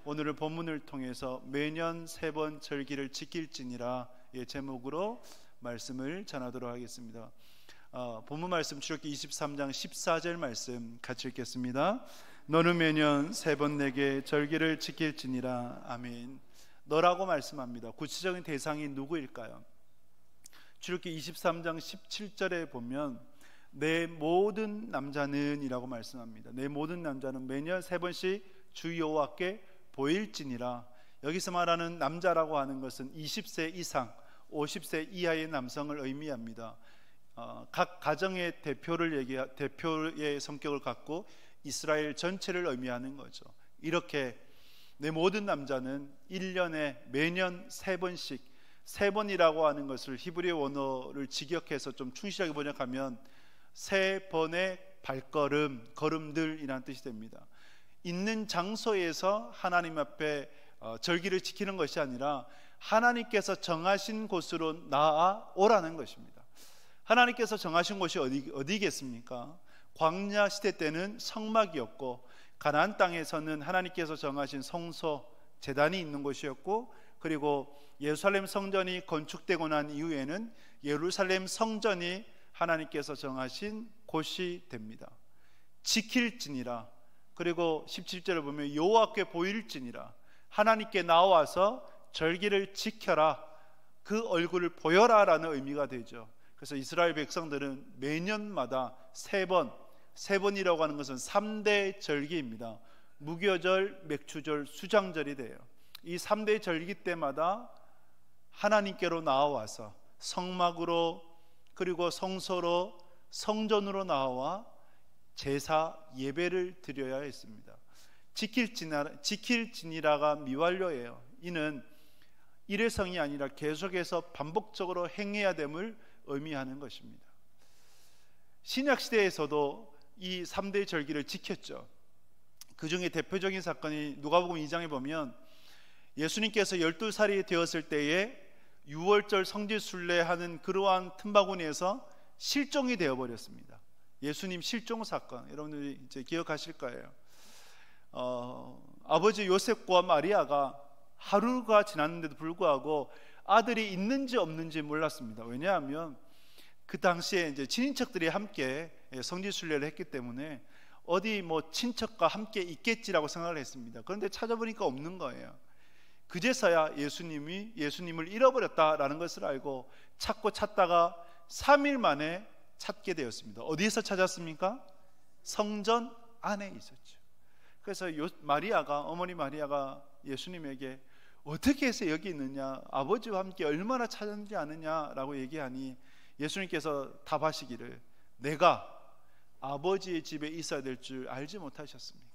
오늘의 본문을 통해서 매년 3번 절기를 지킬지니라 제목으로 말씀을 전하도록 하겠습니다. 본문 말씀 출애굽기 23장 14절 말씀 같이 읽겠습니다. 너는 매년 3번 내게 절기를 지킬지니라. 아멘. 너라고 말씀합니다. 구체적인 대상이 누구일까요? 출애굽기 23장 17절에 보면 내 모든 남자는 이라고 말씀합니다. 내 모든 남자는 매년 3번씩 주 여호와께 보일지니라. 여기서 말하는 남자라고 하는 것은 20세 이상 50세 이하의 남성을 의미합니다. 각 가정의 대표의 성격을 갖고 이스라엘 전체를 의미하는 거죠. 이렇게 내 모든 남자는 1년에 매년 3번씩, 3번이라고 하는 것을 히브리어 원어를 직역해서 좀 충실하게 번역하면 3번의 발걸음, 걸음들이라는 뜻이 됩니다. 있는 장소에서 하나님 앞에 절기를 지키는 것이 아니라 하나님께서 정하신 곳으로 나아오라는 것입니다. 하나님께서 정하신 곳이 어디겠습니까? 광야 시대 때는 성막이었고, 가나안 땅에서는 하나님께서 정하신 성소, 제단이 있는 곳이었고, 그리고 예루살렘 성전이 건축되고 난 이후에는 예루살렘 성전이 하나님께서 정하신 곳이 됩니다. 지킬지니라. 그리고 17절을 보면 여호와께 보일지니라. 하나님께 나와서 절기를 지켜라, 그 얼굴을 보여라 라는 의미가 되죠. 그래서 이스라엘 백성들은 매년마다 3번이라고 하는 것은 3대 절기입니다. 무교절, 맥추절, 수장절이 돼요. 이 3대 절기 때마다 하나님께로 나와서 성막으로, 그리고 성소로, 성전으로 나와 제사 예배를 드려야 했습니다. 지킬지니라가 미완료예요. 이는 일회성이 아니라 계속해서 반복적으로 행해야 됨을 의미하는 것입니다. 신약시대에서도 이 3대 절기를 지켰죠. 그 중에 대표적인 사건이 누가복음 2장에 보면 예수님께서 12살이 되었을 때에 6월절 성지순례하는 그러한 틈바구니에서 실종이 되어버렸습니다. 예수님 실종 사건, 여러분들이 이제 기억하실 거예요. 아버지 요셉과 마리아가 하루가 지났는데도 불구하고 아들이 있는지 없는지 몰랐습니다. 왜냐하면 그 당시에 이제 친인척들이 함께 성지순례를 했기 때문에 어디 뭐 친척과 함께 있겠지라고 생각을 했습니다. 그런데 찾아보니까 없는 거예요. 그제서야 예수님을 잃어버렸다라는 것을 알고 찾다가 3일 만에 찾게 되었습니다. 어디에서 찾았습니까? 성전 안에 있었죠. 그래서 어머니 마리아가 예수님에게 어떻게 해서 여기 있느냐, 아버지와 함께 얼마나 찾았는지 아느냐라고 얘기하니 예수님께서 답하시기를 내가 아버지의 집에 있어야 될 줄 알지 못하셨습니까?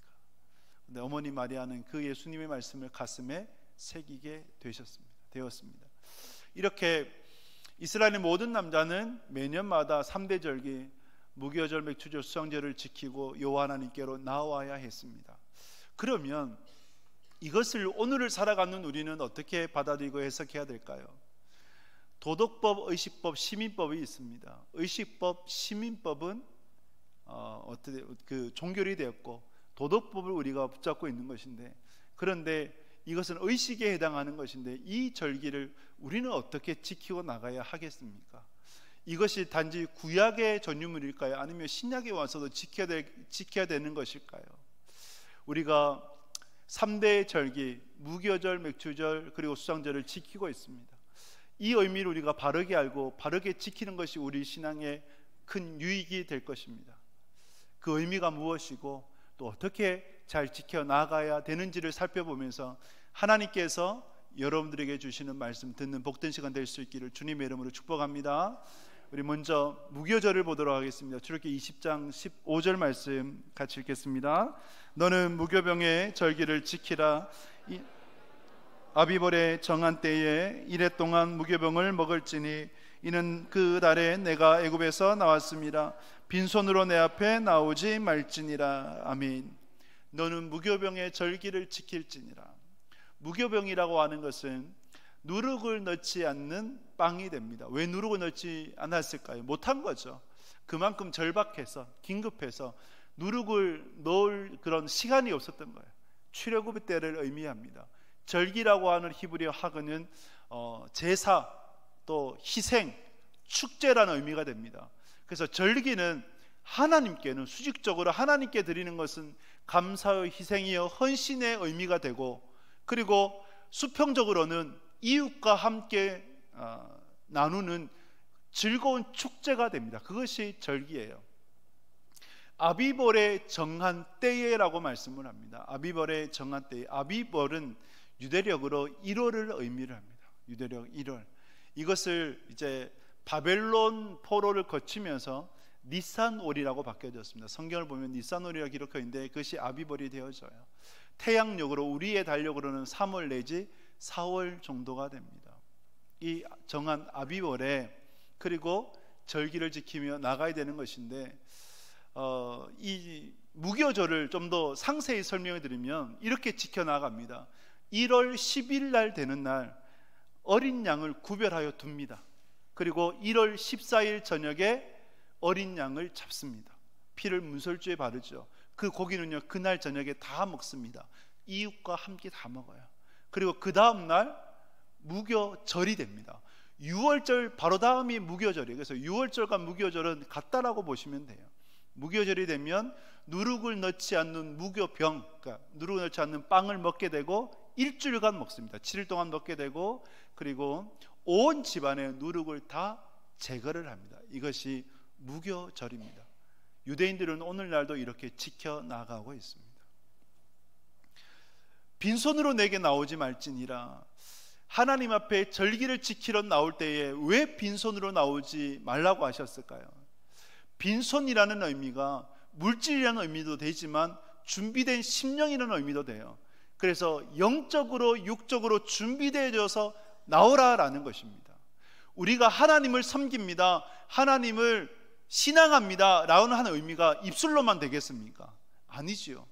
근데 어머니 마리아는 그 예수님의 말씀을 가슴에 새기게 되었습니다. 이렇게 이스라엘의 모든 남자는 매년마다 3대 절기, 무교절, 맥추절, 수장절을 지키고 여호와 하나님께로 나와야 했습니다. 그러면 이것을 오늘을 살아가는 우리는 어떻게 받아들이고 해석해야 될까요? 도덕법, 의식법, 시민법이 있습니다. 의식법, 시민법은 종결이 되었고 도덕법을 우리가 붙잡고 있는 것인데, 그런데 이것은 의식에 해당하는 것인데 이 절기를 우리는 어떻게 지키고 나가야 하겠습니까? 이것이 단지 구약의 전유물일까요? 아니면 신약에 와서도 지켜야 되는 것일까요? 우리가 3대 절기, 무교절, 맥추절, 그리고 수장절을 지키고 있습니다. 이 의미를 우리가 바르게 알고 바르게 지키는 것이 우리 신앙의 큰 유익이 될 것입니다. 그 의미가 무엇이고 또 어떻게 잘 지켜나가야 되는지를 살펴보면서 하나님께서 여러분들에게 주시는 말씀 듣는 복된 시간 될 수 있기를 주님의 이름으로 축복합니다. 우리 먼저 무교절을 보도록 하겠습니다. 출애굽기 20장 15절 말씀 같이 읽겠습니다. 너는 무교병의 절기를 지키라. 아비벌의 정한 때에 이래 동안 무교병을 먹을지니 이는 그 달에 내가 애굽에서 나왔습니다. 빈손으로 내 앞에 나오지 말지니라. 아멘. 너는 무교병의 절기를 지킬지니라. 무교병이라고 하는 것은 누룩을 넣지 않는 빵이 됩니다. 왜 누룩을 넣지 않았을까요? 못한 거죠. 그만큼 절박해서 긴급해서 누룩을 넣을 그런 시간이 없었던 거예요. 출애굽 때를 의미합니다. 절기라고 하는 히브리어 하그는 제사, 또 희생, 축제라는 의미가 됩니다. 그래서 절기는 하나님께는 수직적으로 하나님께 드리는 것은 감사의 희생이여 헌신의 의미가 되고, 그리고 수평적으로는 이웃과 함께 나누는 즐거운 축제가 됩니다. 그것이 절기예요. 아비벌의 정한 때에라고 말씀을 합니다. 아비벌의 정한 때에. 아비벌은 유대력으로 1월을 의미를 합니다. 유대력 1월. 이것을 이제 바벨론 포로를 거치면서 니산월이라고 바뀌어졌습니다. 성경을 보면 니산월이라고 기록하고 있는데 그것이 아비벌이 되어져요. 태양력으로, 우리의 달력으로는 3월 내지 4월 정도가 됩니다. 이 정한 아비월에 그리고 절기를 지키며 나가야 되는 것인데, 이 무교절을 좀 더 상세히 설명해 드리면 이렇게 지켜나갑니다. 1월 10일 날 되는 날 어린 양을 구별하여 둡니다. 그리고 1월 14일 저녁에 어린 양을 잡습니다. 피를 문설주에 바르죠. 그 고기는요 그날 저녁에 다 먹습니다. 이웃과 함께 다 먹어요. 그리고 그 다음 날 무교절이 됩니다. 6월절 바로 다음이 무교절이에요. 그래서 6월절과 무교절은 같다라고 보시면 돼요. 무교절이 되면 누룩을 넣지 않는 무교병, 그러니까 누룩을 넣지 않는 빵을 먹게 되고 일주일간 먹습니다. 7일 동안 먹게 되고, 그리고 온 집안의 누룩을 다 제거를 합니다. 이것이 무교절입니다. 유대인들은 오늘날도 이렇게 지켜나가고 있습니다. 빈손으로 내게 나오지 말지니라. 하나님 앞에 절기를 지키러 나올 때에 왜 빈손으로 나오지 말라고 하셨을까요? 빈손이라는 의미가 물질이라는 의미도 되지만 준비된 심령이라는 의미도 돼요. 그래서 영적으로 육적으로 준비되어져서 나오라라는 것입니다. 우리가 하나님을 섬깁니다, 하나님을 신앙합니다 라는 하는 의미가 입술로만 되겠습니까? 아니지요.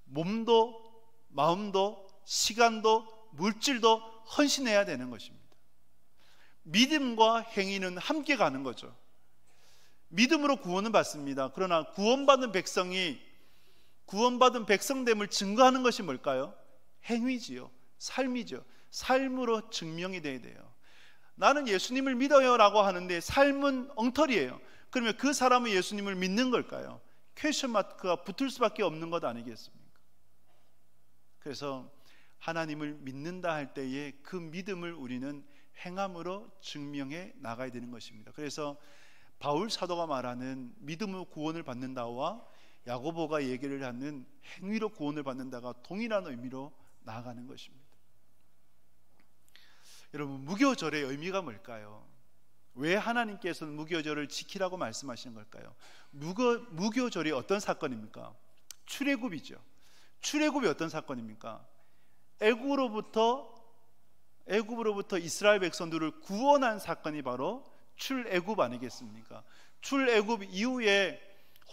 몸도 마음도 시간도 물질도 헌신해야 되는 것입니다. 믿음과 행위는 함께 가는 거죠. 믿음으로 구원은 받습니다. 그러나 구원받은 백성이 구원받은 백성됨을 증거하는 것이 뭘까요? 행위지요. 삶이죠. 삶으로 증명이 돼야 돼요. 나는 예수님을 믿어요 라고 하는데 삶은 엉터리예요. 그러면 그 사람은 예수님을 믿는 걸까요? 퀘스천 마크가 붙을 수밖에 없는 것 아니겠습니까? 그래서 하나님을 믿는다 할 때에 그 믿음을 우리는 행함으로 증명해 나가야 되는 것입니다. 그래서 바울 사도가 말하는 믿음으로 구원을 받는다와 야고보가 얘기를 하는 행위로 구원을 받는다가 동일한 의미로 나아가는 것입니다. 여러분, 무교절의 의미가 뭘까요? 왜 하나님께서는 무교절을 지키라고 말씀하시는 걸까요? 무교절이 어떤 사건입니까? 출애굽이죠. 출애굽이 어떤 사건입니까? 애굽으로부터 이스라엘 백성들을 구원한 사건이 바로 출애굽 아니겠습니까? 출애굽 이후에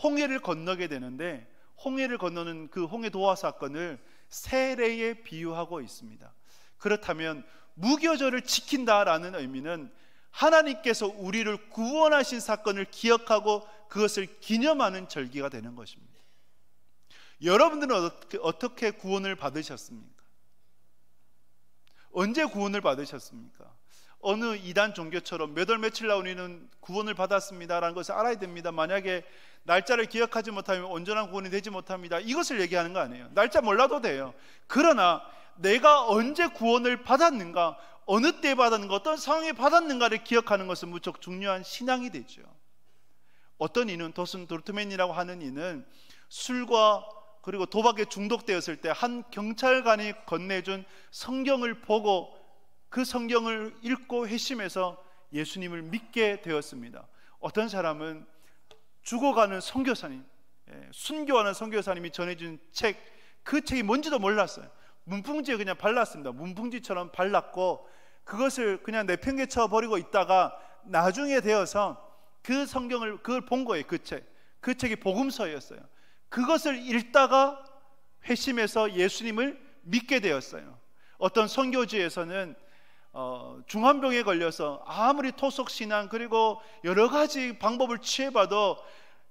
홍해를 건너게 되는데, 홍해를 건너는 그 홍해 도화 사건을 세례에 비유하고 있습니다. 그렇다면 무교절을 지킨다라는 의미는 하나님께서 우리를 구원하신 사건을 기억하고 그것을 기념하는 절기가 되는 것입니다. 여러분들은 어떻게 구원을 받으셨습니까? 언제 구원을 받으셨습니까? 어느 이단 종교처럼 몇 월 며칠 날 우리는 구원을 받았습니다라는 것을 알아야 됩니다. 만약에 날짜를 기억하지 못하면 온전한 구원이 되지 못합니다, 이것을 얘기하는 거 아니에요. 날짜 몰라도 돼요. 그러나 내가 언제 구원을 받았는가, 어느 때 받았는가, 어떤 상황에 받았는가를 기억하는 것은 무척 중요한 신앙이 되죠. 어떤 이는 도슨 도르트맨이라고 하는 이는 술과 그리고 도박에 중독되었을 때 한 경찰관이 건네준 성경을 보고 그 성경을 읽고 회심해서 예수님을 믿게 되었습니다. 어떤 사람은 죽어가는 선교사님, 순교하는 선교사님이 전해준 책, 그 책이 뭔지도 몰랐어요. 문풍지에 그냥 발랐습니다. 문풍지처럼 발랐고 그것을 그냥 내팽개쳐 버리고 있다가 나중에 되어서 그 성경을 그걸 본 거예요. 그 책이 복음서였어요. 그것을 읽다가 회심해서 예수님을 믿게 되었어요. 어떤 선교지에서는 중환병에 걸려서 아무리 토속신앙 그리고 여러 가지 방법을 취해봐도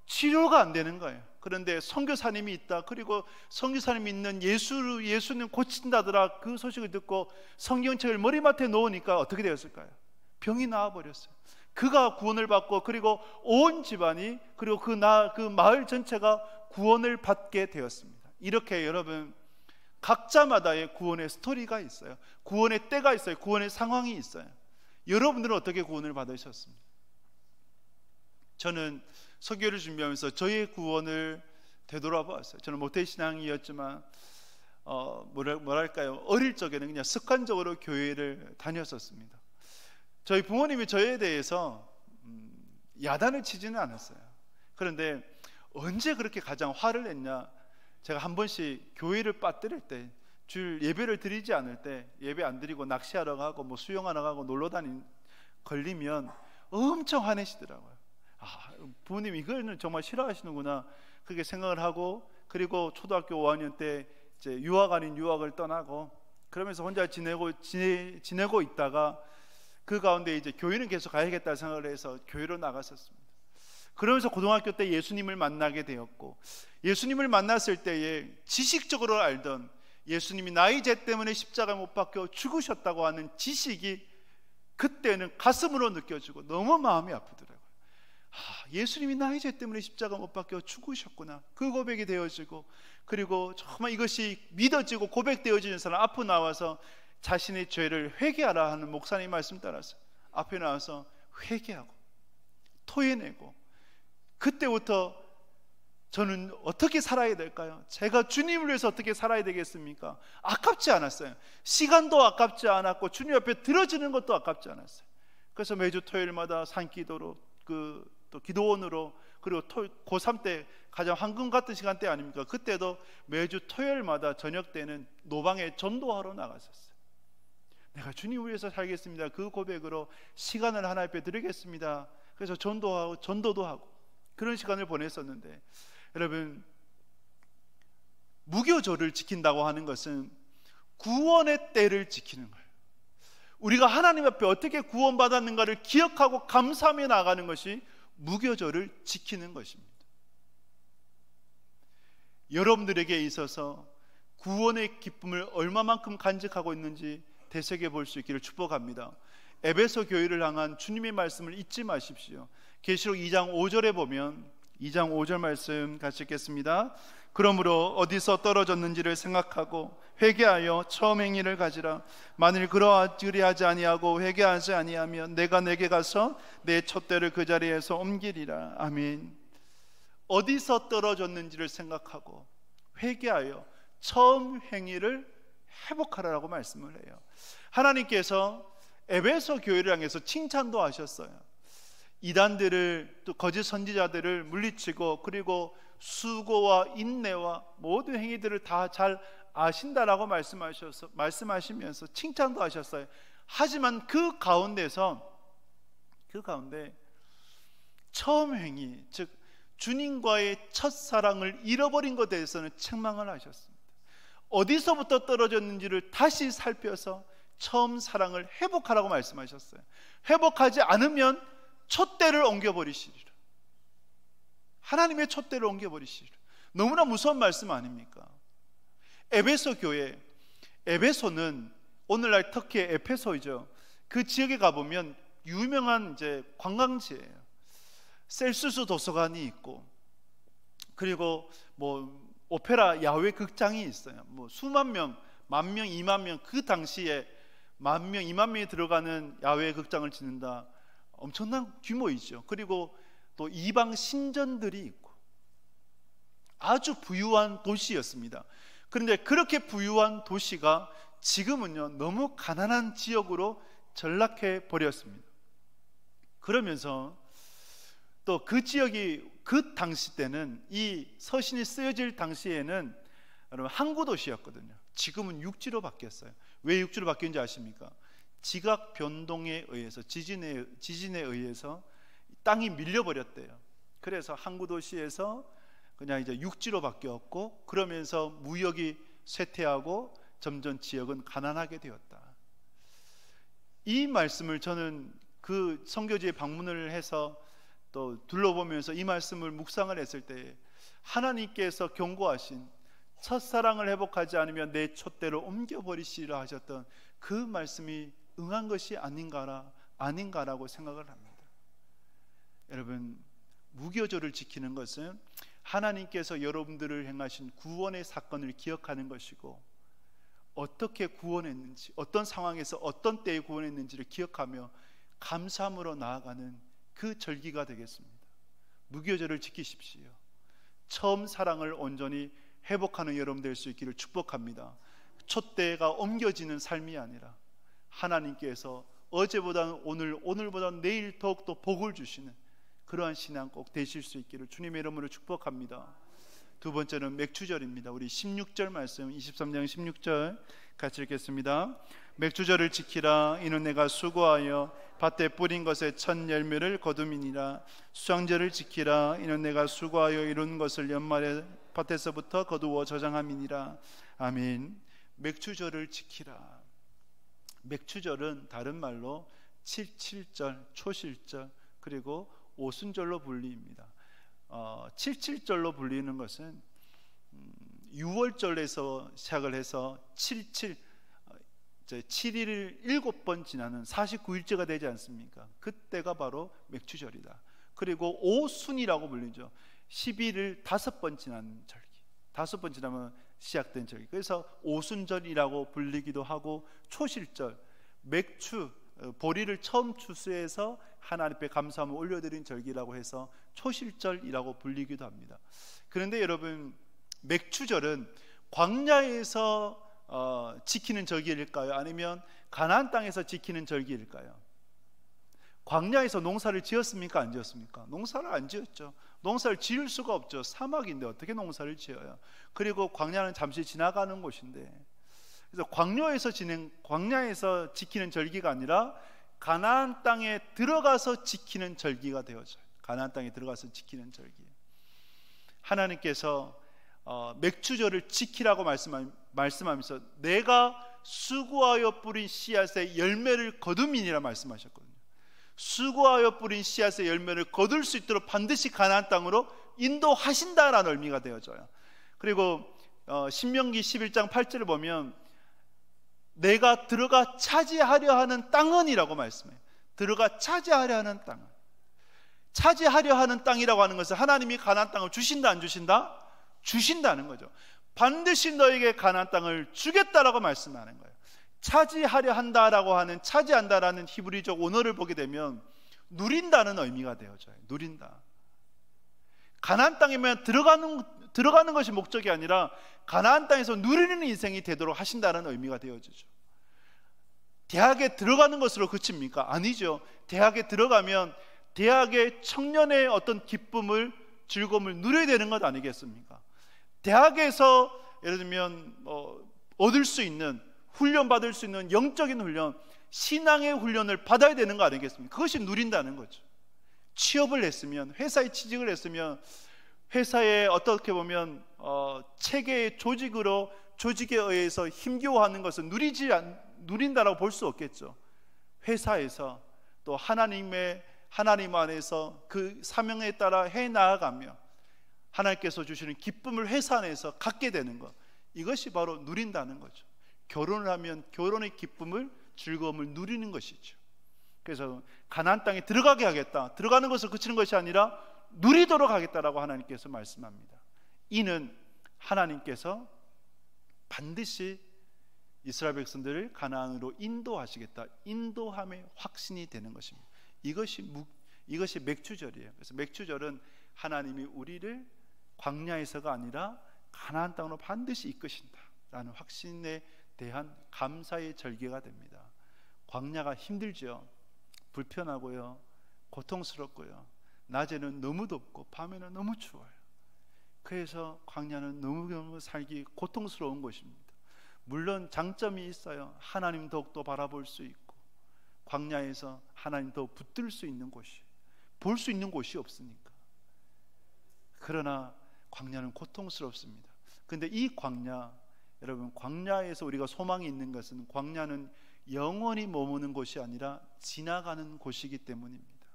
치료가 안 되는 거예요. 그런데 선교사님이 있다. 그리고 선교사님이 있는 예수님 고친다더라. 그 소식을 듣고 성경책을 머리맡에 놓으니까 어떻게 되었을까요? 병이 나아버렸어요. 그가 구원을 받고 그리고 온 집안이 그리고 그 마을 전체가 구원을 받게 되었습니다. 이렇게 여러분 각자마다의 구원의 스토리가 있어요. 구원의 때가 있어요. 구원의 상황이 있어요. 여러분들은 어떻게 구원을 받으셨습니까? 저는 설교를 준비하면서 저의 구원을 되돌아보았어요. 저는 모태신앙이었지만 뭐랄까요, 어릴 적에는 그냥 습관적으로 교회를 다녔었습니다. 저희 부모님이 저에 대해서 야단을 치지는 않았어요. 그런데 언제 그렇게 가장 화를 냈냐, 제가 한 번씩 교회를 빠뜨릴 때, 주일 예배를 드리지 않을 때, 예배 안 드리고 낚시하러 가고 뭐 수영하러 가고 놀러 걸리면 엄청 화내시더라고요. 부모님 이거는 정말 싫어하시는구나, 그렇게 생각을 하고, 그리고 초등학교 5학년 때 이제 유학 아닌 유학을 떠나고 그러면서 혼자 지내고 있다가 그 가운데 이제 교회는 계속 가야겠다 생각을 해서 교회로 나갔었습니다. 그러면서 고등학교 때 예수님을 만나게 되었고, 예수님을 만났을 때에 지식적으로 알던 예수님이 나의 죄 때문에 십자가 못 박혀 죽으셨다고 하는 지식이 그때는 가슴으로 느껴지고 너무 마음이 아프더라고요. 예수님이 나의 죄 때문에 십자가 못 박혀 죽으셨구나, 그 고백이 되어지고, 그리고 정말 이것이 믿어지고 고백되어지는 사람 앞으로 나와서 자신의 죄를 회개하라 하는 목사님 말씀 따라서 앞에 나와서 회개하고 토해내고, 그때부터 저는 어떻게 살아야 될까요? 제가 주님을 위해서 어떻게 살아야 되겠습니까? 아깝지 않았어요. 시간도 아깝지 않았고 주님 앞에 들어지는 것도 아깝지 않았어요. 그래서 매주 토요일마다 산기도로 또 기도원으로, 그리고 고3 때 가장 황금 같은 시간대 아닙니까? 그때도 매주 토요일마다 저녁 때는 노방에 전도하러 나갔었어요. 내가 주님 위해서 살겠습니다, 그 고백으로 시간을 하나님 앞에 드리겠습니다. 그래서 전도도 하고 그런 시간을 보냈었는데, 여러분, 무교절을 지킨다고 하는 것은 구원의 때를 지키는 거예요. 우리가 하나님 앞에 어떻게 구원받았는가를 기억하고 감사하며 나가는 것이 무교절을 지키는 것입니다. 여러분들에게 있어서 구원의 기쁨을 얼마만큼 간직하고 있는지 되새겨 볼 수 있기를 축복합니다. 에베소 교회를 향한 주님의 말씀을 잊지 마십시오. 계시록 2장 5절에 보면, 2장 5절 말씀 같이 읽겠습니다. 그러므로 어디서 떨어졌는지를 생각하고 회개하여 처음 행위를 가지라. 만일 그리하지 아니하고 회개하지 아니하면 내가 내게 가서 내 촛대를 그 자리에서 옮기리라. 아멘. 어디서 떨어졌는지를 생각하고 회개하여 처음 행위를 회복하라고 말씀을 해요. 하나님께서 에베소 교회를 향해서 칭찬도 하셨어요. 이단들을, 또 거짓 선지자들을 물리치고, 그리고 수고와 인내와 모든 행위들을 다 잘 아신다라고 말씀하시면서 칭찬도 하셨어요. 하지만 그 가운데 처음 행위, 즉 주님과의 첫사랑을 잃어버린 것에 대해서는 책망을 하셨습니다. 어디서부터 떨어졌는지를 다시 살펴서 처음 사랑을 회복하라고 말씀하셨어요. 회복하지 않으면 촛대를 옮겨버리시리라. 하나님의 촛대를 옮겨버리시리라. 너무나 무서운 말씀 아닙니까? 에베소 교회, 에베소는 오늘날 터키의 에페소이죠. 그 지역에 가보면 유명한 이제 관광지예요. 셀수스 도서관이 있고, 그리고 뭐 오페라 야외 극장이 있어요. 뭐 수만 명, 만 명, 2만 명, 그 당시에 10,000명, 2만 명이 들어가는 야외 극장을 짓는다. 엄청난 규모이죠. 그리고 또 이방 신전들이 있고 아주 부유한 도시였습니다. 그런데 그렇게 부유한 도시가 지금은요 너무 가난한 지역으로 전락해 버렸습니다. 그러면서 또 그 지역이 그 당시 때는, 이 서신이 쓰여질 당시에는 여러분 항구 도시였거든요. 지금은 육지로 바뀌었어요. 왜 육지로 바뀌었는지 아십니까? 지각 변동에 의해서, 지진에 의해서 땅이 밀려버렸대요. 그래서 항구 도시에서 그냥 이제 육지로 바뀌었고, 그러면서 무역이 쇠퇴하고 점점 지역은 가난하게 되었다. 이 말씀을 저는 그 선교지에 방문을 해서 또 둘러보면서 이 말씀을 묵상을 했을 때 하나님께서 경고하신 첫사랑을 회복하지 않으면 내 촛대로 옮겨버리시리라 하셨던 그 말씀이 응한 것이 아닌가라고 생각을 합니다. 여러분, 무교절을 지키는 것은 하나님께서 여러분들을 행하신 구원의 사건을 기억하는 것이고, 어떻게 구원했는지, 어떤 상황에서 어떤 때에 구원했는지를 기억하며 감사함으로 나아가는 그 절기가 되겠습니다. 무교절을 지키십시오. 처음 사랑을 온전히 회복하는 여러분 될 수 있기를 축복합니다. 촛대가 옮겨지는 삶이 아니라 하나님께서 어제보다는 오늘, 오늘보다는 내일 더욱더 복을 주시는 그러한 신앙 꼭 되실 수 있기를 주님의 이름으로 축복합니다. 두 번째는 맥추절입니다. 우리 16절 말씀, 23장 16절 같이 읽겠습니다. 맥추절을 지키라. 이는 내가 수고하여 밭에 뿌린 것의 첫 열매를 거둠이니라. 수장절을 지키라. 이는 내가 수고하여 이룬 것을 연말에 밭에서부터 거두어 저장함이니라. 아멘. 맥추절을 지키라. 맥추절은 다른 말로 칠칠절, 초실절, 그리고 오순절로 불립니다. 칠칠절로 불리는 것은 6월절에서 시작을 해서 7일을 7번 지나는 49일째가 되지 않습니까? 그때가 바로 맥추절이다. 그리고 오순이라고 불리죠. 10일을 5번 지나는 절기, 5번 지나면 시작된 절기. 그래서 오순절이라고 불리기도 하고, 초실절, 맥추, 보리를 처음 추수해서 하나님 앞에 감사함을 올려드린 절기라고 해서 초실절이라고 불리기도 합니다. 그런데 여러분, 맥추절은 광야에서 지키는 절기일까요? 아니면 가나안 땅에서 지키는 절기일까요? 광야에서 농사를 지었습니까? 안 지었습니까? 농사를 안 지었죠. 농사를 지을 수가 없죠. 사막인데 어떻게 농사를 지어요? 그리고 광야는 잠시 지나가는 곳인데, 그래서 광야에서 지키는 절기가 아니라 가나안 땅에 들어가서 지키는 절기가 되어져요. 가나안 땅에 들어가서 지키는 절기. 하나님께서 맥추절을 지키라고 말씀하면서 내가 수고하여 뿌린 씨앗의 열매를 거둠이니라 말씀하셨거든요. 수고하여 뿌린 씨앗의 열매를 거둘 수 있도록 반드시 가나안 땅으로 인도하신다라는 의미가 되어져요. 그리고 신명기 11장 8절을 보면 내가 들어가 차지하려 하는 땅은이라고 말씀해요. 들어가 차지하려 하는 땅은, 차지하려 하는 땅이라고 하는 것은 하나님이 가나안 땅을 주신다 안 주신다? 주신다는 거죠. 반드시 너에게 가나안 땅을 주겠다라고 말씀하는 거예요. 차지하려 한다라고 하는, 차지한다라는 히브리적 원어를 보게 되면 누린다는 의미가 되어져요. 누린다. 가나안 땅이면 들어가는 것이 목적이 아니라 가나안 땅에서 누리는 인생이 되도록 하신다는 의미가 되어지죠. 대학에 들어가는 것으로 그칩니까? 아니죠. 대학에 들어가면 대학의 청년의 어떤 기쁨을, 즐거움을 누려야 되는 것 아니겠습니까? 대학에서 예를 들면 얻을 수 있는, 훈련받을 수 있는 영적인 훈련, 신앙의 훈련을 받아야 되는 거 아니겠습니까? 그것이 누린다는 거죠. 취업을 했으면, 회사에 취직을 했으면 회사에 어떻게 보면 체계의 조직에 의해서 힘겨워하는 것은 누린다라고 볼 수 없겠죠. 회사에서 또 하나님 안에서 그 사명에 따라 해 나아가며 하나님께서 주시는 기쁨을 회사 안에서 갖게 되는 것, 이것이 바로 누린다는 거죠. 결혼을 하면 결혼의 기쁨을, 즐거움을 누리는 것이죠. 그래서 가나안 땅에 들어가게 하겠다, 들어가는 것을 그치는 것이 아니라 누리도록 하겠다라고 하나님께서 말씀합니다. 이는 하나님께서 반드시 이스라엘 백성들을 가나안으로 인도하시겠다, 인도함의 확신이 되는 것입니다. 이것이 맥추절이에요. 그래서 맥추절은 하나님이 우리를 광야에서가 아니라 가나안 땅으로 반드시 이끄신다라는 확신에 대한 감사의 절기가 됩니다. 광야가 힘들죠. 불편하고요, 고통스럽고요, 낮에는 너무 덥고 밤에는 너무 추워요. 그래서 광야는 너무너무 살기 고통스러운 곳입니다. 물론 장점이 있어요. 하나님 더욱더 바라볼 수 있고, 광야에서 하나님 더 붙들 수 있는 곳이, 볼 수 있는 곳이 없으니까. 그러나 광야는 고통스럽습니다. 근데 이 광야, 여러분, 광야에서 우리가 소망이 있는 것은, 광야는 영원히 머무는 곳이 아니라 지나가는 곳이기 때문입니다.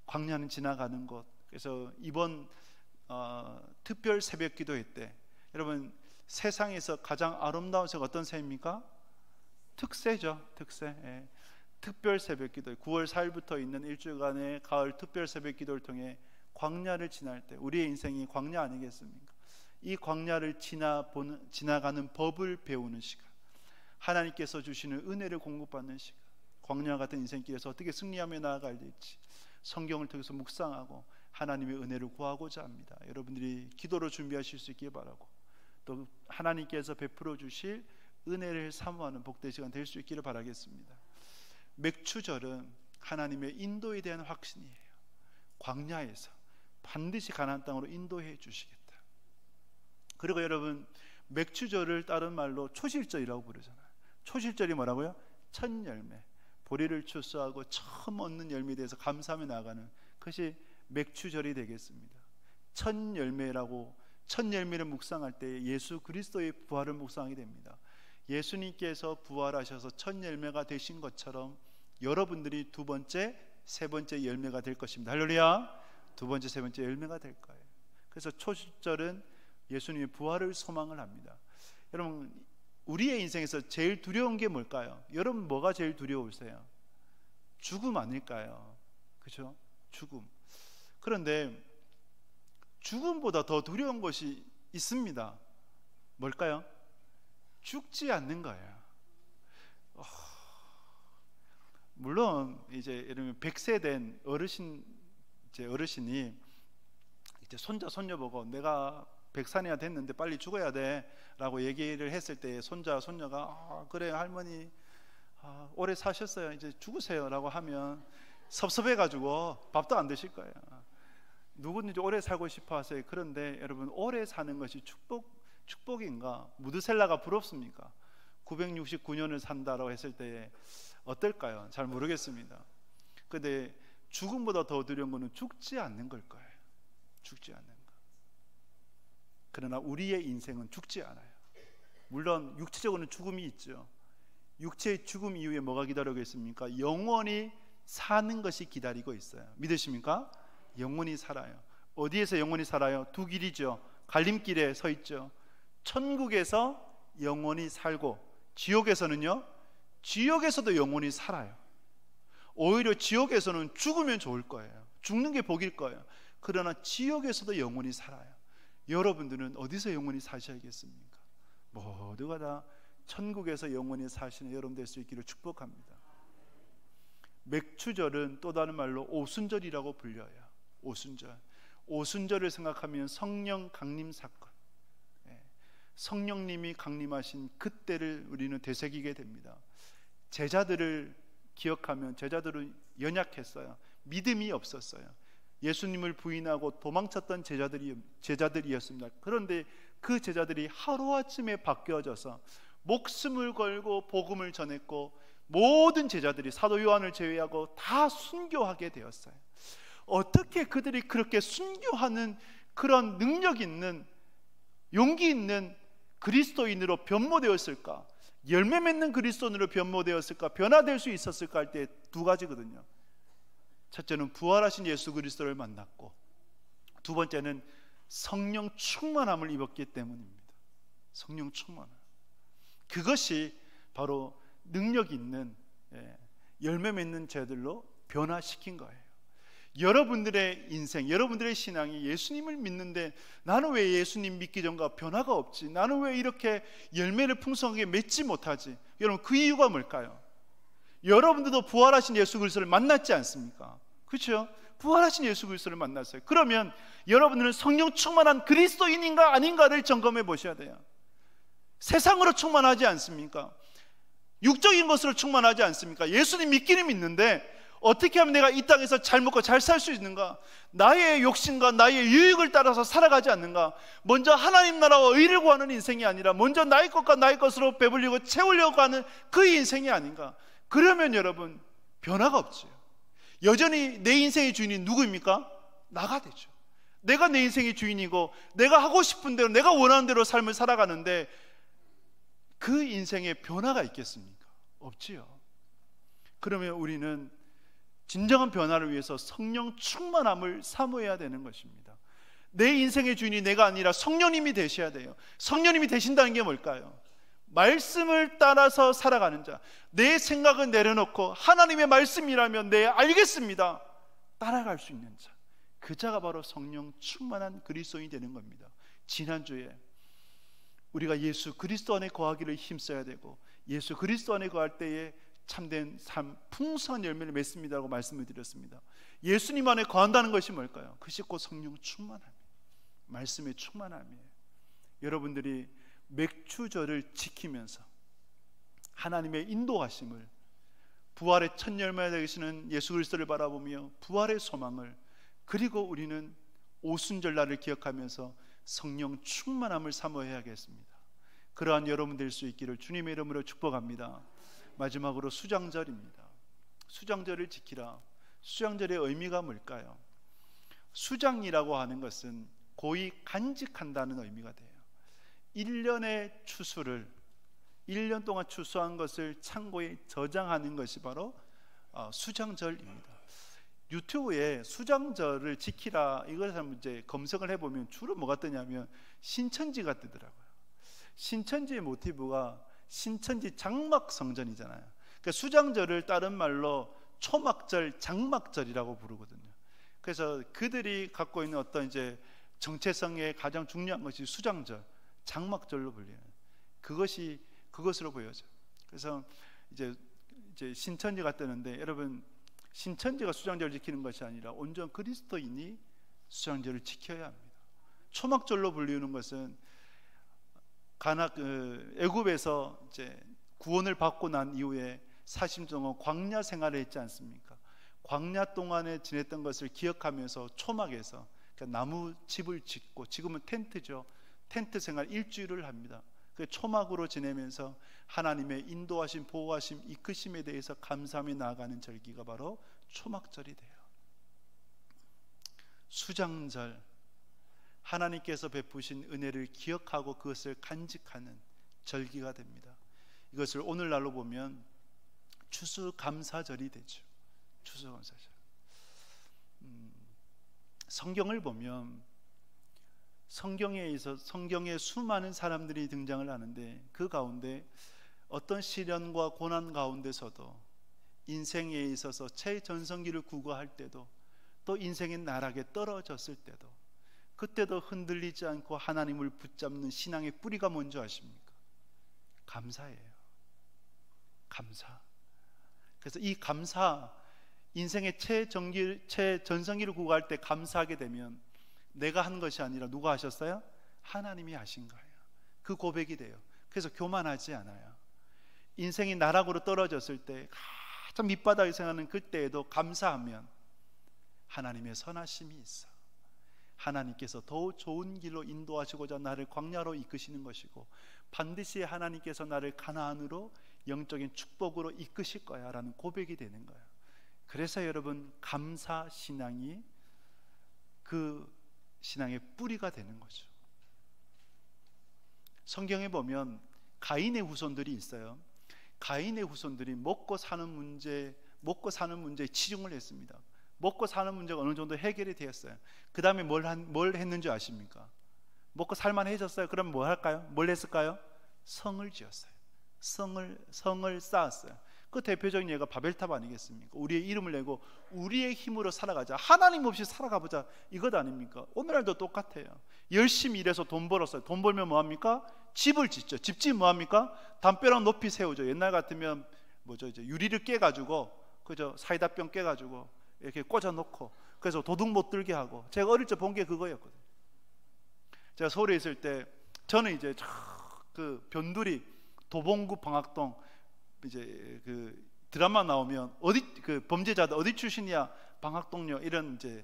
광야는 지나가는 곳. 그래서 이번 특별 새벽 기도회 때 여러분 세상에서 가장 아름다운 새가 어떤 새입니까? 특새죠. 특새. 예. 특별 새벽 기도 9월 4일부터 있는 일주일간의 가을 특별 새벽 기도를 통해 광야를 지날 때 우리의 인생이 광야 아니겠습니까? 이 광야를 지나가는 법을 배우는 시간, 하나님께서 주시는 은혜를 공급받는 시간, 광야 같은 인생길에서 어떻게 승리하며 나아가야 될지 성경을 통해서 묵상하고 하나님의 은혜를 구하고자 합니다. 여러분들이 기도로 준비하실 수 있기를 바라고 또 하나님께서 베풀어 주실 은혜를 사모하는 복된 시간 될 수 있기를 바라겠습니다. 맥추절은 하나님의 인도에 대한 확신이에요. 광야에서 반드시 가나안 땅으로 인도해 주시겠다. 그리고 여러분 맥추절을 다른 말로 초실절이라고 부르잖아요. 초실절이 뭐라고요? 첫 열매, 보리를 추수하고 처음 얻는 열매에 대해서 감사하며 나아가는 그것이 맥추절이 되겠습니다. 첫 열매라고, 첫 열매를 묵상할 때 예수 그리스도의 부활을 묵상하게 됩니다. 예수님께서 부활하셔서 첫 열매가 되신 것처럼 여러분들이 두 번째, 세 번째 열매가 될 것입니다. 할렐루야. 두 번째, 세 번째 열매가 될 거예요. 그래서 초실절은 예수님의 부활을 소망을 합니다. 여러분 우리의 인생에서 제일 두려운 게 뭘까요? 여러분 뭐가 제일 두려우세요? 죽음 아닐까요? 그렇죠? 죽음. 그런데 죽음보다 더 두려운 것이 있습니다. 뭘까요? 죽지 않는 거예요. 물론 이제 여러분 100세 된 어르신이 이제 손자 손녀 보고 내가 100살이나 됐는데 빨리 죽어야 돼 라고 얘기를 했을 때 손자 손녀가 그래 할머니 오래 사셨어요 이제 죽으세요 라고 하면 섭섭해 가지고 밥도 안 드실 거예요. 누구든지 오래 살고 싶어 하세요. 그런데 여러분 오래 사는 것이 축복인가? 무드셀라가 부럽습니까? 969년을 산다라고 했을 때 어떨까요? 잘 모르겠습니다. 근데 죽음보다 더 두려운 것은 죽지 않는 걸 거예요. 죽지 않는 거. 그러나 우리의 인생은 죽지 않아요. 물론 육체적으로는 죽음이 있죠. 육체의 죽음 이후에 뭐가 기다리고 있습니까? 영원히 사는 것이 기다리고 있어요. 믿으십니까? 영원히 살아요. 어디에서 영원히 살아요? 두 길이죠. 갈림길에 서 있죠. 천국에서 영원히 살고 지옥에서는요, 지옥에서도 영원히 살아요. 오히려 지옥에서는 죽으면 좋을 거예요. 죽는 게 복일 거예요. 그러나 지옥에서도 영원히 살아요. 여러분들은 어디서 영원히 사셔야겠습니까? 모두가 다 천국에서 영원히 사시는 여러분 될 수 있기를 축복합니다. 맥추절은 또 다른 말로 오순절이라고 불려요. 오순절. 오순절을 생각하면 성령 강림 사건, 성령님이 강림하신 그때를 우리는 되새기게 됩니다. 제자들을 기억하면 제자들은 연약했어요. 믿음이 없었어요. 예수님을 부인하고 도망쳤던 제자들이었습니다. 그런데 그 제자들이 하루아침에 바뀌어져서 목숨을 걸고 복음을 전했고 모든 제자들이 사도 요한을 제외하고 다 순교하게 되었어요. 어떻게 그들이 그렇게 순교하는 그런 능력 있는 용기 있는 그리스도인으로 변모되었을까? 열매 맺는 그리스도인으로 변모되었을까? 변화될 수 있었을까 할 때 두 가지거든요. 첫째는 부활하신 예수 그리스도를 만났고, 두 번째는 성령 충만함을 입었기 때문입니다. 성령 충만함. 그것이 바로 능력 있는 열매 맺는 자들로 변화시킨 거예요. 여러분들의 인생, 여러분들의 신앙이 예수님을 믿는데 나는 왜 예수님 믿기 전과 변화가 없지? 나는 왜 이렇게 열매를 풍성하게 맺지 못하지? 여러분 그 이유가 뭘까요? 여러분들도 부활하신 예수 그리스도를 만났지 않습니까? 그렇죠? 부활하신 예수 그리스도를 만났어요. 그러면 여러분들은 성령 충만한 그리스도인인가 아닌가를 점검해 보셔야 돼요. 세상으로 충만하지 않습니까? 육적인 것으로 충만하지 않습니까? 예수님 믿기는 믿는데 어떻게 하면 내가 이 땅에서 잘 먹고 잘 살 수 있는가? 나의 욕심과 나의 유익을 따라서 살아가지 않는가? 먼저 하나님 나라와 의를 구하는 인생이 아니라 먼저 나의 것과 나의 것으로 배불리고 채우려고 하는 그 인생이 아닌가? 그러면 여러분 변화가 없지요. 여전히 내 인생의 주인이 누구입니까? 나가 되죠. 내가 내 인생의 주인이고 내가 하고 싶은 대로 내가 원하는 대로 삶을 살아가는데 그 인생에 변화가 있겠습니까? 없지요. 그러면 우리는 진정한 변화를 위해서 성령 충만함을 사모해야 되는 것입니다. 내 인생의 주인이 내가 아니라 성령님이 되셔야 돼요. 성령님이 되신다는 게 뭘까요? 말씀을 따라서 살아가는 자, 내 생각은 내려놓고 하나님의 말씀이라면 네 알겠습니다, 따라갈 수 있는 자, 그 자가 바로 성령 충만한 그리스도인이 되는 겁니다. 지난주에 우리가 예수 그리스도 안에 거하기를 힘써야 되고, 예수 그리스도 안에 거할 때에 참된 삶, 풍성한 열매를 맺습니다라고 말씀을 드렸습니다. 예수님 안에 거한다는 것이 뭘까요? 그것이 곧 성령 충만함이에요. 말씀의 충만함이에요. 여러분들이 맥주절을 지키면서 하나님의 인도하심을, 부활의 첫 열매가 되시는 예수 그리스도를 바라보며 부활의 소망을, 그리고 우리는 오순절날을 기억하면서 성령 충만함을 사모해야겠습니다. 그러한 여러분 될 수 있기를 주님의 이름으로 축복합니다. 마지막으로 수장절입니다. 수장절을 지키라. 수장절의 의미가 뭘까요? 수장이라고 하는 것은 고이 간직한다는 의미가 돼요. 1년의 추수를 1년 동안 추수한 것을 창고에 저장하는 것이 바로 수장절입니다. 유튜브에 수장절을 지키라 이것을 한번 이제 검색을 해보면 주로 뭐가 뜨냐면 신천지가 뜨더라고요. 신천지의 모티브가 신천지 장막성전이잖아요. 그러니까 수장절을 다른 말로 초막절, 장막절이라고 부르거든요. 그래서 그들이 갖고 있는 어떤 이제 정체성의 가장 중요한 것이 수장절, 장막절로 불리는 그것으로 보여져요. 그래서 이제 신천지가 뜨는데, 여러분 신천지가 수장절을 지키는 것이 아니라 온전 그리스도인이 수장절을 지켜야 합니다. 초막절로 불리는 것은 애굽에서 이제 구원을 받고 난 이후에 40년 동안 광야 생활을 했지 않습니까? 광야 동안에 지냈던 것을 기억하면서 초막에서, 그러니까 나무 집을 짓고, 지금은 텐트죠. 텐트 생활 일주일을 합니다. 그 초막으로 지내면서 하나님의 인도하심, 보호하심, 이끄심에 대해서 감사하며 나아가는 절기가 바로 초막절이 돼요. 수장절, 하나님께서 베푸신 은혜를 기억하고 그것을 간직하는 절기가 됩니다. 이것을 오늘날로 보면 추수감사절이 되죠. 추수감사절. 성경을 보면 성경에 수많은 사람들이 등장을 하는데, 그 가운데 어떤 시련과 고난 가운데서도, 인생에 있어서 최전성기를 구가할 때도, 또 인생의 나락에 떨어졌을 때도, 그때도 흔들리지 않고 하나님을 붙잡는 신앙의 뿌리가 뭔지 아십니까? 감사예요. 감사. 그래서 이 감사, 인생의 최전성기를 구가할 때 감사하게 되면 내가 한 것이 아니라 누가 하셨어요? 하나님이 하신 거예요. 그 고백이 돼요. 그래서 교만하지 않아요. 인생이 나락으로 떨어졌을 때 가장 밑바닥에 생각하는 그때에도 감사하면 하나님의 선하심이 있어. 하나님께서 더 좋은 길로 인도하시고자 나를 광야로 이끄시는 것이고, 반드시 하나님께서 나를 가나안으로 영적인 축복으로 이끄실 거야 라는 고백이 되는 거예요. 그래서 여러분, 감사 신앙이 그 신앙의 뿌리가 되는 거죠. 성경에 보면 가인의 후손들이 있어요. 가인의 후손들이 먹고 사는 문제에 치중을 했습니다. 먹고 사는 문제가 어느 정도 해결이 되었어요. 그 다음에 뭘 했는지 아십니까? 먹고 살만해졌어요. 그럼 뭘 할까요? 뭘 했을까요? 성을 지었어요. 성을 쌓았어요. 그 대표적인 예가 바벨탑 아니겠습니까? 우리의 이름을 내고 우리의 힘으로 살아가자, 하나님 없이 살아가보자, 이것 아닙니까? 오늘날도 똑같아요. 열심히 일해서 돈 벌었어요. 돈 벌면 뭐합니까? 집을 짓죠. 집짓 뭐합니까? 담벼락 높이 세우죠. 옛날 같으면 이제 유리를 깨가지고, 그죠? 사이다병 깨가지고 이렇게 꽂아놓고, 그래서 도둑 못 들게 하고. 제가 어릴 때 본 게 그거였거든요. 제가 서울에 있을 때 저는 이제 그 변두리 도봉구 방학동, 이제 그 드라마 나오면 그 범죄자들 어디 출신이야, 방학동요, 이런 이제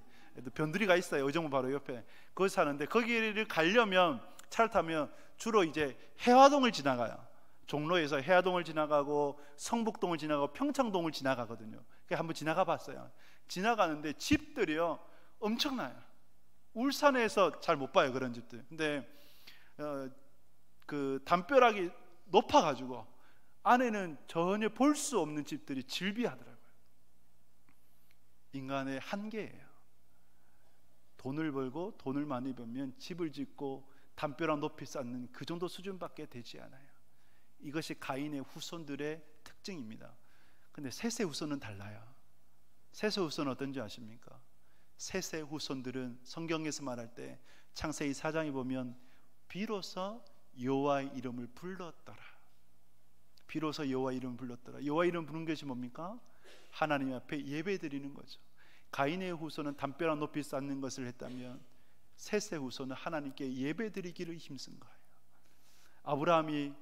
변두리가 있어요. 의정부 바로 옆에. 거기 사는데, 거기를 가려면 차를 타면 주로 이제 해화동을 지나가요. 종로에서 해화동을 지나가고 성북동을 지나가고 평창동을 지나가거든요. 그래서 한번 지나가 봤어요. 지나가는데 집들이요 엄청나요. 울산에서 잘 못 봐요, 그런 집들. 근데 그 담벼락이 높아가지고 안에는 전혀 볼 수 없는 집들이 질비하더라고요. 인간의 한계예요. 돈을 벌고 돈을 많이 벌면 집을 짓고 담벼락 높이 쌓는 그 정도 수준밖에 되지 않아요. 이것이 가인의 후손들의 특징입니다. 근데 셋의 후손은 달라요. 셋의 후손은 어떤지 아십니까? 셋의 후손들은 성경에서 말할 때 창세기 4장에 보면 비로소 여호와의 이름을 불렀더라. 비로소 여호와의 이름을 불렀더라. 여호와의 이름 부르는 것이 뭡니까? 하나님 앞에 예배드리는 거죠. 가인의 후손은 담벼락 높이 쌓는 것을 했다면 셋의 후손은 하나님께 예배드리기를 힘쓴 거예요. 아브라함이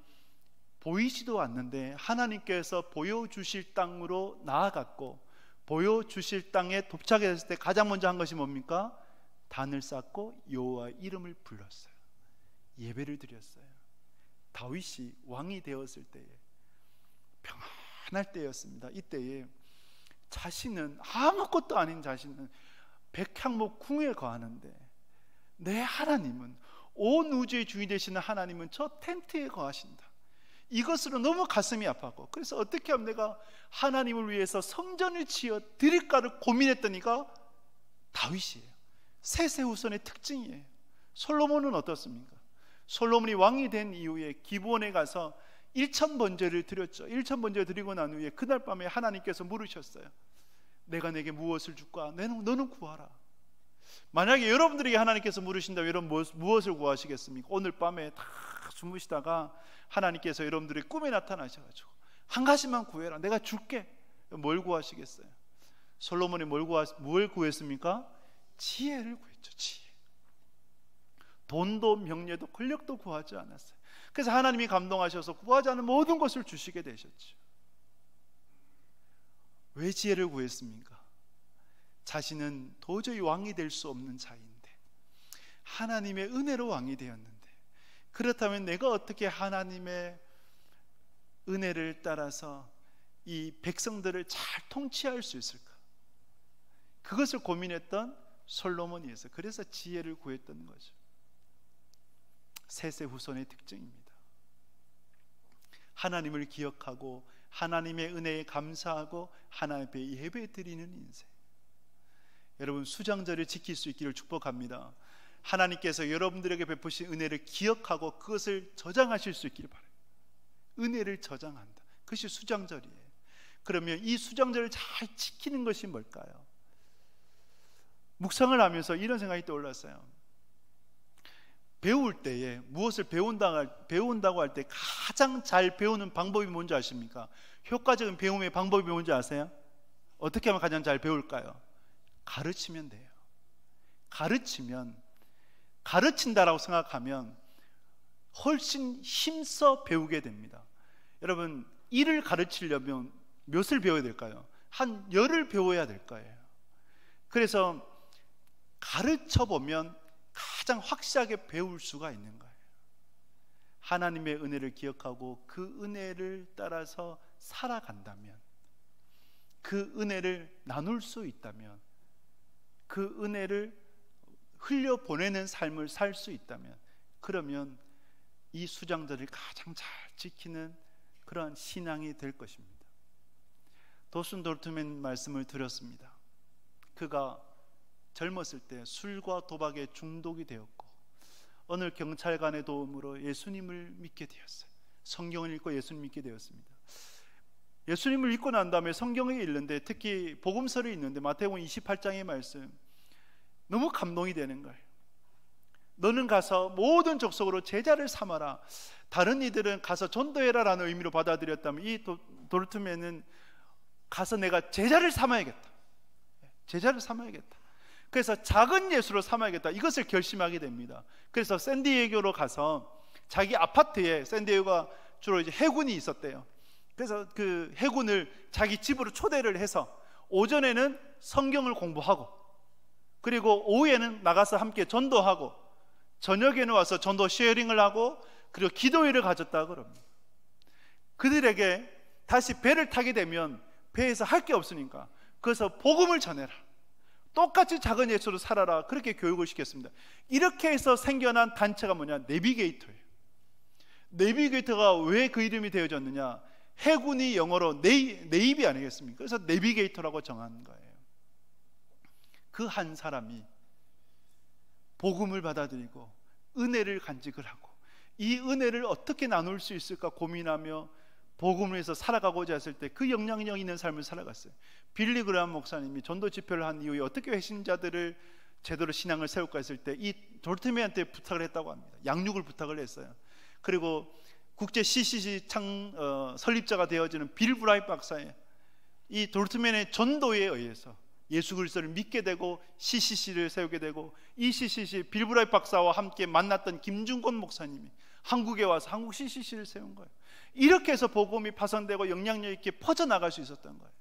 보이지도 않는데 하나님께서 보여주실 땅으로 나아갔고, 보여주실 땅에 도착했을 때 가장 먼저 한 것이 뭡니까? 단을 쌓고 여호와의 이름을 불렀어요. 예배를 드렸어요. 다윗이 왕이 되었을 때에 평안할 때였습니다. 이때에 자신은 아무것도 아닌 자신은 백향목 궁에 거하는데 내 하나님은, 온 우주의 주인 되시는 하나님은 저 텐트에 거하신다. 이것으로 너무 가슴이 아팠고, 그래서 어떻게 하면 내가 하나님을 위해서 성전을 지어 드릴까를 고민했더니가 다윗이에요. 셋의 후손의 특징이에요. 솔로몬은 어떻습니까? 솔로몬이 왕이 된 이후에 기브온에 가서 1,000번제를 드렸죠. 1,000번제 드리고 난 후에 그날 밤에 하나님께서 물으셨어요. 내가 내게 무엇을 줄까? 너는 구하라. 만약에 여러분들에게 하나님께서 물으신다면 여러분 무엇을 구하시겠습니까? 오늘 밤에 다 주무시다가 하나님께서 여러분들의 꿈에 나타나셔가지고 한 가지만 구해라, 내가 줄게. 뭘 구하시겠어요? 솔로몬이 뭘 구했습니까? 지혜를 구했죠. 지혜. 돈도 명예도 권력도 구하지 않았어요. 그래서 하나님이 감동하셔서 구하지 않은 모든 것을 주시게 되셨죠. 왜 지혜를 구했습니까? 자신은 도저히 왕이 될 수 없는 자인데 하나님의 은혜로 왕이 되었는데, 그렇다면 내가 어떻게 하나님의 은혜를 따라서 이 백성들을 잘 통치할 수 있을까? 그것을 고민했던 솔로몬이었어요. 그래서 지혜를 구했던 거죠. 셋의 후손의 특징입니다. 하나님을 기억하고 하나님의 은혜에 감사하고 하나님 앞에 예배드리는 인생. 여러분, 수장절을 지킬 수 있기를 축복합니다. 하나님께서 여러분들에게 베푸신 은혜를 기억하고 그것을 저장하실 수 있기를 바라요. 은혜를 저장한다. 그것이 수장절이에요. 그러면 이 수장절을 잘 지키는 것이 뭘까요? 묵상을 하면서 이런 생각이 떠올랐어요. 배울 때에 무엇을 배운다고 할 때 가장 잘 배우는 방법이 뭔지 아십니까? 효과적인 배움의 방법이 뭔지 아세요? 어떻게 하면 가장 잘 배울까요? 가르치면 돼요. 가르친다라고 생각하면 훨씬 힘써 배우게 됩니다. 여러분, 일을 가르치려면 몇을 배워야 될까요? 한 10을 배워야 될 거예요. 그래서 가르쳐보면 가장 확실하게 배울 수가 있는 거예요. 하나님의 은혜를 기억하고 그 은혜를 따라서 살아간다면, 그 은혜를 나눌 수 있다면, 그 은혜를 흘려보내는 삶을 살 수 있다면, 그러면 이 수장절을 가장 잘 지키는 그러한 신앙이 될 것입니다. 도슨 돌트맨 말씀을 들었습니다. 그가 젊었을 때 술과 도박에 중독이 되었고 어느 경찰관의 도움으로 예수님을 믿게 되었어요. 성경을 읽고 예수님을 믿게 되었습니다. 예수님을 믿고 난 다음에 성경에 읽는데, 특히 복음서를 읽는데 마태복음 28장의 말씀 너무 감동이 되는 거예요. 너는 가서 모든 족속으로 제자를 삼아라. 다른 이들은 가서 전도해라 라는 의미로 받아들였다면, 이 돌트맨은 가서 내가 제자를 삼아야겠다. 제자를 삼아야겠다. 그래서 작은 예수로 삼아야겠다, 이것을 결심하게 됩니다. 그래서 샌디에이고로 가서 자기 아파트에, 샌디에이고가 주로 이제 해군이 있었대요. 그래서 그 해군을 자기 집으로 초대를 해서 오전에는 성경을 공부하고, 그리고 오후에는 나가서 함께 전도하고, 저녁에는 와서 전도 쉐어링을 하고, 그리고 기도회를 가졌다 그럽니다. 그들에게 다시 배를 타게 되면 배에서 할 게 없으니까 그래서 복음을 전해라, 똑같이 작은 예수로 살아라, 그렇게 교육을 시켰습니다. 이렇게 해서 생겨난 단체가 뭐냐? 내비게이터예요. 내비게이터가 왜 그 이름이 되어졌느냐? 해군이 영어로 네이비 아니겠습니까? 그래서 내비게이터라고 정한 거예요. 그 한 사람이 복음을 받아들이고 은혜를 간직을 하고 이 은혜를 어떻게 나눌 수 있을까 고민하며 복음을 위해서 살아가고자 했을 때 그 영향력 있는 삶을 살아갔어요. 빌리 그레이엄 목사님이 전도 집회를 한 이후에 어떻게 회신자들을 제대로 신앙을 세울까 했을 때 이 돌트맨한테 부탁을 했다고 합니다. 양육을 부탁을 했어요. 그리고 국제 CCC 설립자가 되어지는 빌 브라이트 박사의 이 돌트맨의 전도에 의해서 예수 그리스도를 믿게 되고 CCC를 세우게 되고, 이 CCC 빌 브라이트 박사와 함께 만났던 김중건 목사님이 한국에 와서 한국 CCC를 세운 거예요. 이렇게 해서 복음이 파손되고 영향력 있게 퍼져나갈 수 있었던 거예요.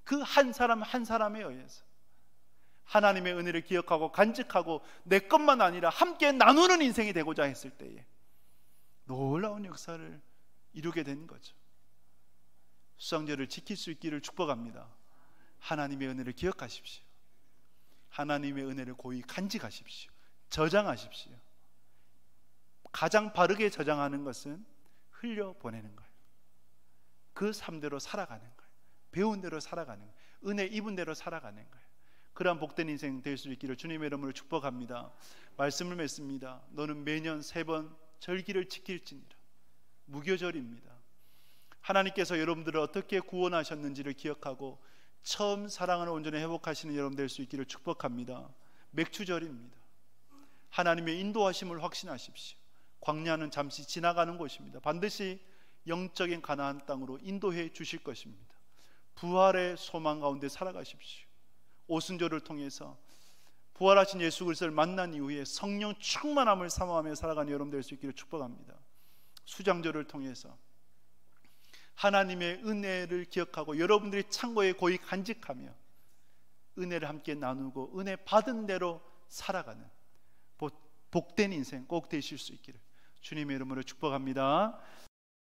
그 한 사람 한 사람에 의해서 하나님의 은혜를 기억하고 간직하고 내 것만 아니라 함께 나누는 인생이 되고자 했을 때에 놀라운 역사를 이루게 된 거죠. 수상절을 지킬 수 있기를 축복합니다. 하나님의 은혜를 기억하십시오. 하나님의 은혜를 고이 간직하십시오. 저장하십시오. 가장 바르게 저장하는 것은 흘려보내는 거예요. 그 삶대로 살아가는 거예요. 배운 대로 살아가는 거예요. 은혜 입은 대로 살아가는 거예요. 그러한 복된 인생 될 수 있기를 주님의 이름으로 축복합니다. 말씀을 맺습니다. 너는 매년 3번 절기를 지킬지니라. 무교절입니다. 하나님께서 여러분들을 어떻게 구원하셨는지를 기억하고 처음 사랑을 온전히 회복하시는 여러분 될 수 있기를 축복합니다. 맥추절입니다. 하나님의 인도하심을 확신하십시오. 광야는 잠시 지나가는 곳입니다. 반드시 영적인 가나안 땅으로 인도해 주실 것입니다. 부활의 소망 가운데 살아가십시오. 오순절을 통해서 부활하신 예수 그리스도를 만난 이후에 성령 충만함을 사모하며 살아가는 여러분 될 수 있기를 축복합니다. 수장절을 통해서 하나님의 은혜를 기억하고 여러분들이 창고에 고이 간직하며 은혜를 함께 나누고 은혜 받은 대로 살아가는 복된 인생 꼭 되실 수 있기를 주님의 이름으로 축복합니다.